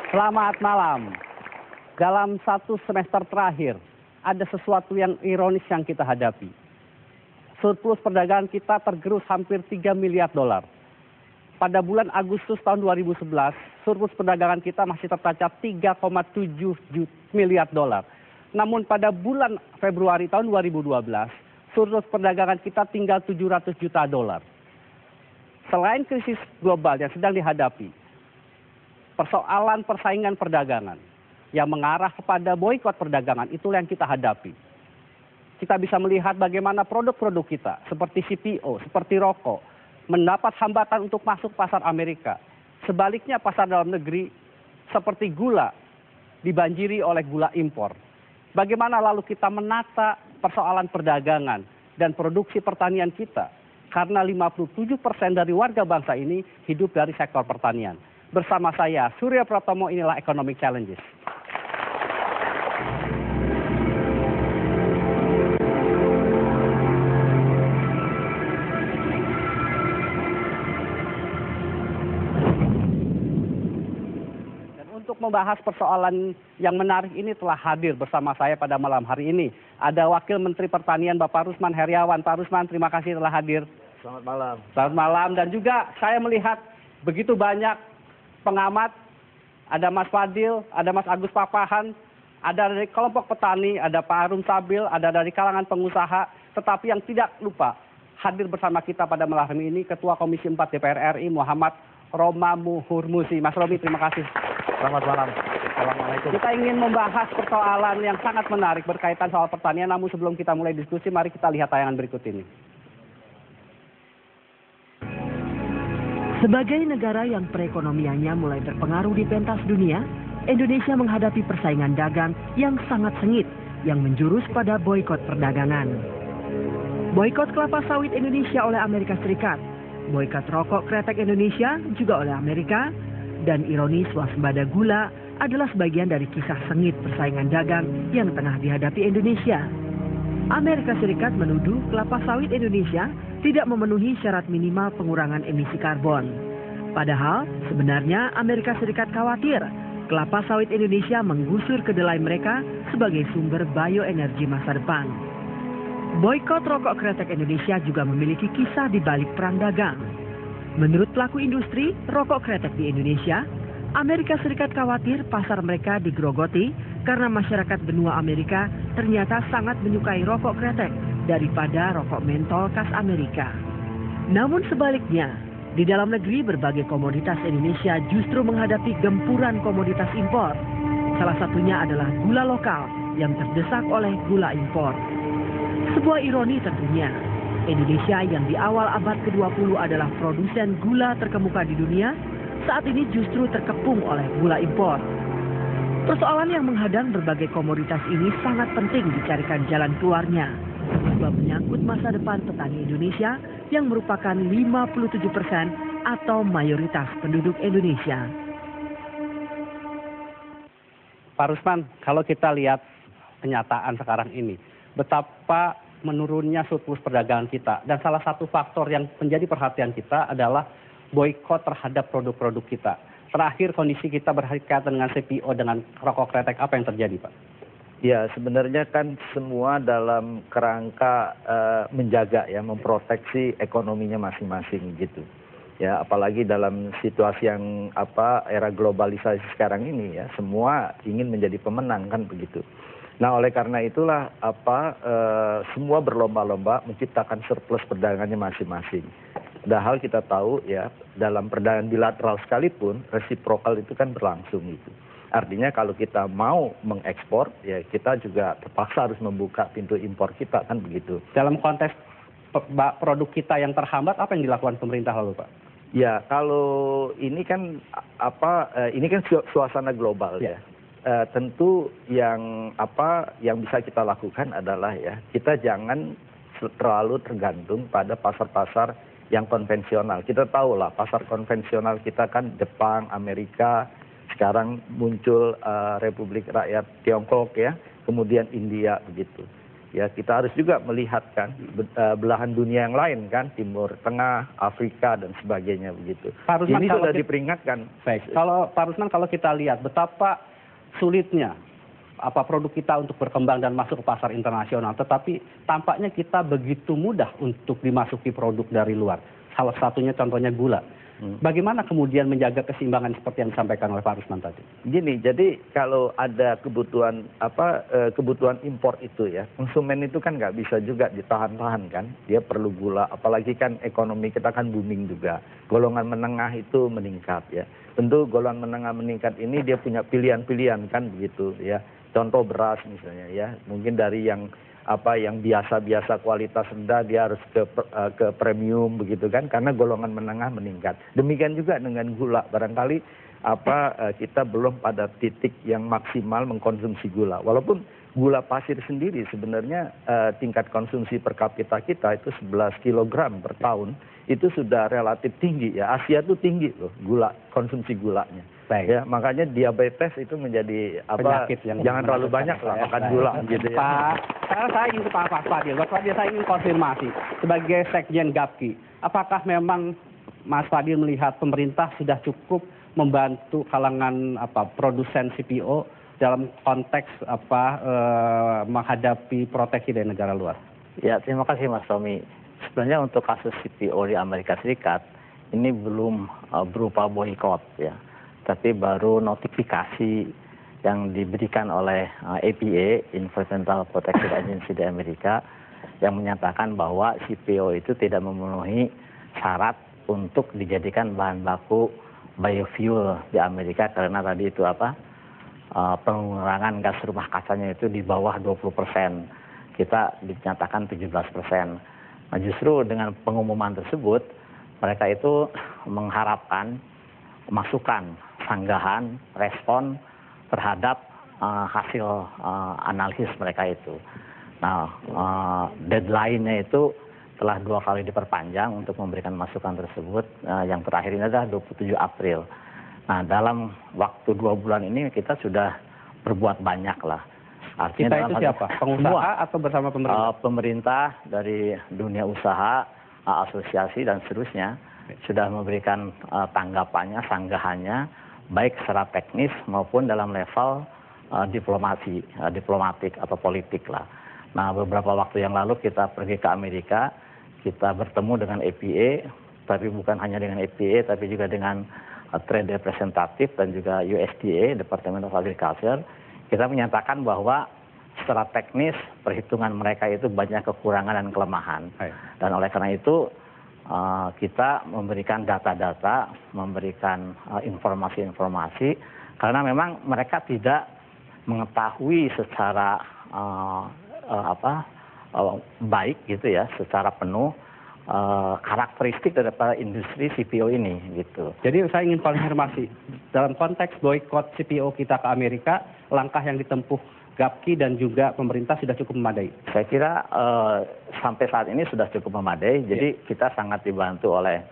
Selamat malam. Dalam satu semester terakhir, ada sesuatu yang ironis yang kita hadapi. Surplus perdagangan kita tergerus hampir 3 miliar dolar. Pada bulan Agustus tahun 2011, surplus perdagangan kita masih tercatat 3,7 miliar dolar. Namun pada bulan Februari tahun 2012, surplus perdagangan kita tinggal 700 juta dolar. Selain krisis global yang sedang dihadapi, persoalan persaingan perdagangan yang mengarah kepada boikot perdagangan itulah yang kita hadapi. Kita bisa melihat bagaimana produk-produk kita seperti CPO, seperti rokok, mendapat hambatan untuk masuk pasar Amerika. Sebaliknya pasar dalam negeri seperti gula dibanjiri oleh gula impor. Bagaimana lalu kita menata persoalan perdagangan dan produksi pertanian kita? Karena 57% dari warga bangsa ini hidup dari sektor pertanian. Bersama saya, Surya Pratomo, inilah Economic Challenges. Dan untuk membahas persoalan yang menarik ini telah hadir bersama saya pada malam hari ini. Ada Wakil Menteri Pertanian Bapak Rusman Heriawan. Pak Rusman, terima kasih telah hadir. Selamat malam. Selamat malam. Dan juga saya melihat begitu banyak pengamat, ada Mas Fadil, ada Mas Agus Papahan, ada dari kelompok petani, ada Pak Arum Sabil, ada dari kalangan pengusaha, tetapi yang tidak lupa hadir bersama kita pada malam ini Ketua Komisi 4 DPR RI Muhammad Romamu Hurmusi. Mas Romi, terima kasih. Selamat malam. Assalamualaikum. Kita ingin membahas persoalan yang sangat menarik berkaitan soal pertanian, namun sebelum kita mulai diskusi, mari kita lihat tayangan berikut ini. Sebagai negara yang perekonomiannya mulai terpengaruh di pentas dunia, Indonesia menghadapi persaingan dagang yang sangat sengit yang menjurus pada boikot perdagangan. Boikot kelapa sawit Indonesia oleh Amerika Serikat, boikot rokok kretek Indonesia juga oleh Amerika, dan ironis swasembada gula adalah sebagian dari kisah sengit persaingan dagang yang tengah dihadapi Indonesia. Amerika Serikat menuduh kelapa sawit Indonesia tidak memenuhi syarat minimal pengurangan emisi karbon. Padahal sebenarnya Amerika Serikat khawatir kelapa sawit Indonesia menggusur kedelai mereka sebagai sumber bioenergi masa depan. Boikot rokok kretek Indonesia juga memiliki kisah di balik perang dagang. Menurut pelaku industri rokok kretek di Indonesia, Amerika Serikat khawatir pasar mereka digerogoti karena masyarakat benua Amerika ternyata sangat menyukai rokok kretek daripada rokok mentol khas Amerika. Namun sebaliknya, di dalam negeri berbagai komoditas Indonesia justru menghadapi gempuran komoditas impor. Salah satunya adalah gula lokal yang terdesak oleh gula impor. Sebuah ironi tentunya, Indonesia yang di awal abad ke-20 adalah produsen gula terkemuka di dunia, saat ini justru terkepung oleh gula impor. Persoalan yang menghadang berbagai komoditas ini sangat penting dicarikan jalan keluarnya, sebab menyangkut masa depan petani Indonesia yang merupakan 57% atau mayoritas penduduk Indonesia. Pak Rusman, kalau kita lihat kenyataan sekarang ini, betapa menurunnya surplus perdagangan kita, dan salah satu faktor yang menjadi perhatian kita adalah boikot terhadap produk-produk kita. Terakhir kondisi kita berkaitan dengan CPO, dengan rokok kretek, apa yang terjadi, Pak? Ya, sebenarnya kan semua dalam kerangka menjaga ya, memproteksi ekonominya masing-masing gitu. Ya, apalagi dalam situasi yang era globalisasi sekarang ini ya, semua ingin menjadi pemenang kan begitu. Nah, oleh karena itulah semua berlomba-lomba menciptakan surplus perdagangannya masing-masing. Padahal kita tahu ya, dalam perdagangan bilateral sekalipun resiprokal itu kan berlangsung gitu. Artinya kalau kita mau mengekspor ya kita juga terpaksa harus membuka pintu impor kita kan begitu. Dalam konteks produk kita yang terhambat, apa yang dilakukan pemerintah lalu, Pak? Ya, kalau ini kan ini kan suasana global ya. Tentu yang bisa kita lakukan adalah ya, kita jangan terlalu tergantung pada pasar-pasar yang konvensional. Kita tahu lah pasar konvensional kita kan Jepang, Amerika, sekarang muncul Republik Rakyat Tiongkok ya, kemudian India begitu. ya kita harus juga melihat kan belahan dunia yang lain kan, Timur Tengah, Afrika dan sebagainya begitu. Pak Rusman, ini sudah kita, diperingatkan. Baik, kalau Pak Rusman, kalau kita lihat betapa sulitnya produk kita untuk berkembang dan masuk ke pasar internasional, tetapi tampaknya kita begitu mudah untuk dimasuki produk dari luar. Salah satunya contohnya gula. Bagaimana kemudian menjaga keseimbangan seperti yang disampaikan oleh Pak Rusman tadi? Gini, jadi kalau ada kebutuhan kebutuhan impor itu ya, konsumen itu kan nggak bisa juga ditahan-tahan kan, dia perlu gula, apalagi kan ekonomi kita kan booming juga, golongan menengah itu meningkat ya. Tentu golongan menengah meningkat ini dia punya pilihan-pilihan kan begitu ya. Contoh beras misalnya ya, mungkin dari yang biasa-biasa kualitas rendah dia harus ke premium begitu kan, karena golongan menengah meningkat. Demikian juga dengan gula, barangkali kita belum pada titik yang maksimal mengkonsumsi gula. Walaupun gula pasir sendiri sebenarnya tingkat konsumsi per kapita kita itu 11 kg per tahun, itu sudah relatif tinggi ya. Asia itu tinggi loh konsumsi gulanya. Baik. Ya, makanya diabetes itu menjadi penyakit yang jangan terlalu banyak lah makan gula gitu ya. Pak, sekarang saya ingin ke Pak Fadil. Pak Fadil, saya ingin konfirmasi sebagai Sekjen GAPKI, apakah memang Mas Fadil melihat pemerintah sudah cukup membantu kalangan produsen CPO dalam konteks menghadapi proteksi dari negara luar? Ya, terima kasih Mas Tommy. Sebenarnya untuk kasus CPO di Amerika Serikat ini belum berupa boykot ya, tapi baru notifikasi yang diberikan oleh EPA, Environmental Protection Agency di Amerika, yang menyatakan bahwa CPO itu tidak memenuhi syarat untuk dijadikan bahan baku biofuel di Amerika, karena tadi itu pengurangan gas rumah kacanya itu di bawah 20%. Kita dinyatakan 17%. Nah, justru dengan pengumuman tersebut, mereka itu mengharapkan masukan, sanggahan, respon terhadap hasil analisis mereka itu. Nah, deadline-nya itu telah 2 kali diperpanjang untuk memberikan masukan tersebut. Yang terakhir ini adalah 27 April. Nah, dalam waktu 2 bulan ini kita sudah berbuat banyak lah. Artinya kita itu siapa? Pengusaha atau bersama pemerintah? Pemerintah dari dunia usaha, asosiasi dan seterusnya sudah memberikan tanggapannya, sanggahannya, baik secara teknis maupun dalam level diplomatik atau politik lah. Nah, beberapa waktu yang lalu kita pergi ke Amerika, kita bertemu dengan EPA, tapi bukan hanya dengan EPA, tapi juga dengan trade representative dan juga USDA, Department of Agriculture. Kita menyatakan bahwa secara teknis perhitungan mereka itu banyak kekurangan dan kelemahan. Dan oleh karena itu kita memberikan data-data, memberikan informasi-informasi, karena memang mereka tidak mengetahui secara baik gitu ya, secara penuh karakteristik daripada industri CPO ini gitu. Jadi saya ingin konfirmasi, dalam konteks boykot CPO kita ke Amerika, langkah yang ditempuh GAPKI dan juga pemerintah sudah cukup memadai? Saya kira sampai saat ini sudah cukup memadai. Jadi kita sangat dibantu oleh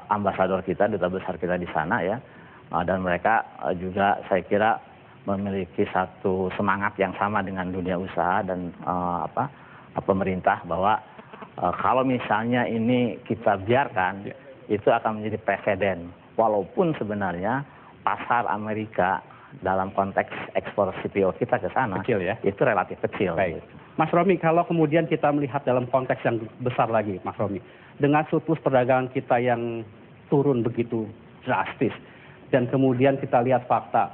ambasador kita, duta besar kita di sana ya. Dan mereka juga saya kira memiliki satu semangat yang sama dengan dunia usaha dan pemerintah, bahwa kalau misalnya ini kita biarkan, itu akan menjadi presiden. Walaupun sebenarnya pasar Amerika dalam konteks ekspor CPO kita ke sana kecil, ya? Itu relatif kecil. Baik. Mas Romi, kalau kemudian kita melihat dalam konteks yang besar lagi, Mas Romi, dengan surplus perdagangan kita yang turun begitu drastis, dan kemudian kita lihat fakta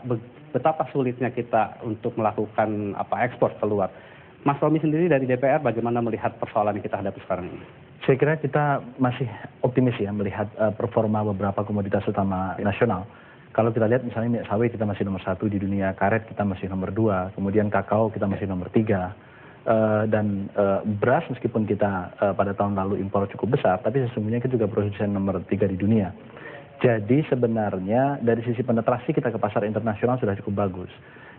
betapa sulitnya kita untuk melakukan ekspor keluar. Mas Romi sendiri dari DPR bagaimana melihat persoalan yang kita hadapi sekarang ini? Saya kira kita masih optimis ya melihat performa beberapa komoditas utama nasional. Kalau kita lihat misalnya minyak sawit kita masih nomor 1 di dunia, karet kita masih nomor 2, kemudian kakao kita masih nomor 3. Dan beras meskipun kita pada tahun lalu impor cukup besar, tapi sesungguhnya kita juga produsen nomor 3 di dunia. Jadi sebenarnya dari sisi penetrasi kita ke pasar internasional sudah cukup bagus.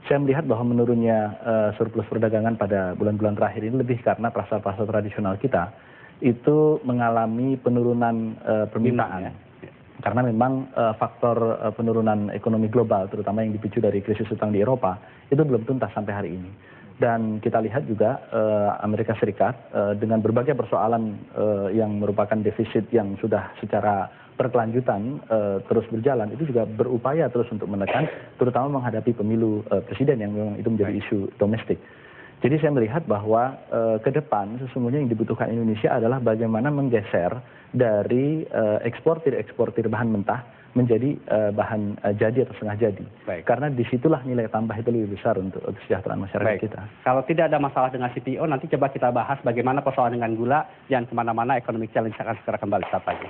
Saya melihat bahwa menurunnya surplus perdagangan pada bulan-bulan terakhir ini lebih karena pasar-pasar tradisional kita itu mengalami penurunan permintaan. Karena memang faktor penurunan ekonomi global, terutama yang dipicu dari krisis utang di Eropa, itu belum tuntas sampai hari ini. Dan kita lihat juga Amerika Serikat dengan berbagai persoalan yang merupakan defisit yang sudah secara berkelanjutan terus berjalan, itu juga berupaya terus untuk menekan, terutama menghadapi pemilu presiden yang memang itu menjadi isu domestik. Jadi saya melihat bahwa ke depan sesungguhnya yang dibutuhkan Indonesia adalah bagaimana menggeser dari eksportir bahan mentah menjadi bahan jadi atau setengah jadi. Baik. Karena disitulah nilai tambah itu lebih besar untuk kesejahteraan masyarakat kita. Kalau tidak ada masalah dengan CPO, nanti coba kita bahas bagaimana persoalan dengan gula. Jangan kemana-mana, Economic Challenge akan segera kembali saat lagi.